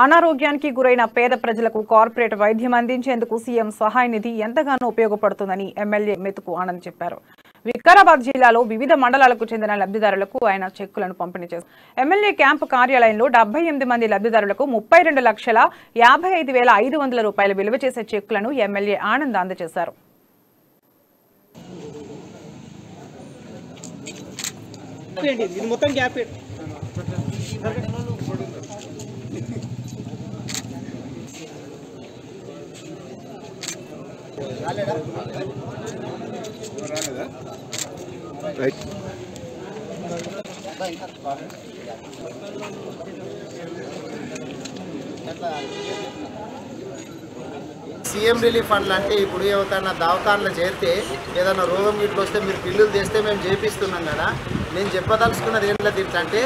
అనారోగ్యానికి గురైన పేద ప్రజలకు కార్పొరేట్ వైద్యం అందించేందుకు సీఎం సహాయ నిధి ఎంతగానో ఉపయోగపడుతుందని ఎమ్మెల్యే మెతుకు ఆనంద్ చెప్పారు. వికారాబాద్ జిల్లాలో వివిధ మండలాలకు చెందిన లబ్ధిదారులకు ఆయన చెక్కులను పంపిణీ చేశారు. ఎమ్మెల్యే క్యాంపు కార్యాలయంలో 78 మంది లబ్ధిదారులకు 32,55,500 రూపాయలు విలువ చేసే చెక్కులను ఎమ్మెల్యే ఆనంద్ అందజేశారు. సీఎం రిలీఫ్ ఫండ్లు అంటే ఇప్పుడు ఎవరికైనా దవాఖానలో చేరితే ఏదైనా రోగం ఇట్లా వస్తే మీరు బిల్లులు తెస్తే మేము చేపిస్తున్నాం కదా. నేను చెప్పదలుచుకున్నది ఏంటంటే ఇట్లంటే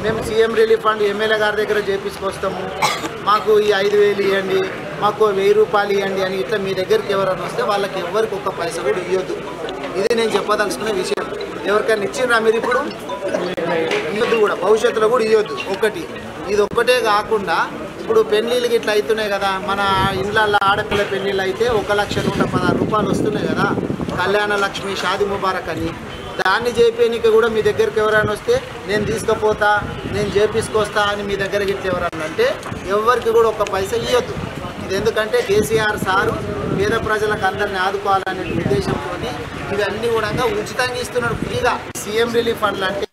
మేము సీఎం రిలీఫ్ ఫండ్ ఎమ్మెల్యే గారి దగ్గర చేపించుకొస్తాము, మాకు ఈ 5,000 ఇవ్వండి, మాకు 1,000 రూపాయలు ఇవ్వండి అని ఇట్లా మీ దగ్గరికి ఎవరైనా వస్తే వాళ్ళకి ఎవరికి ఒక్క పైసా కూడా ఇవ్వద్దు. ఇది నేను చెప్పదలుచుకున్న విషయం. ఎవరికైనా ఇచ్చిండ్రా మీరు ఇప్పుడు ఇవ్వద్దు, కూడా భవిష్యత్తులో కూడా ఇవ్వద్దు. ఒకటి ఇది ఒక్కటే కాకుండా ఇప్పుడు పెళ్ళిళ్ళకి ఇట్లా అవుతున్నాయి కదా, మన ఇండ్లల్లో ఆడపిల్ల పెళ్ళిళ్ళు అయితే 1,116,000 రూపాయలు వస్తున్నాయి కదా, కళ్యాణ లక్ష్మి షాది ముబారక్ అని. దాన్ని చేపేనికి కూడా మీ దగ్గరికి ఎవరైనా వస్తే నేను తీసుకుపోతా, నేను చేపించుకొస్తా అని మీ దగ్గరికి ఇట్లా ఎవరన్నా అంటే ఎవరికి కూడా ఒక్క పైసా ఇవ్వద్దు. ఇది ఎందుకంటే కేసీఆర్ సారు పేద ప్రజలకు అందరినీ ఆదుకోవాలనే ఉద్దేశంతో ఇవన్నీ కూడా ఉచితంగా ఇస్తున్నాడు, ఫ్రీగా. సీఎం రిలీఫ్ ఫండ్లు అంటే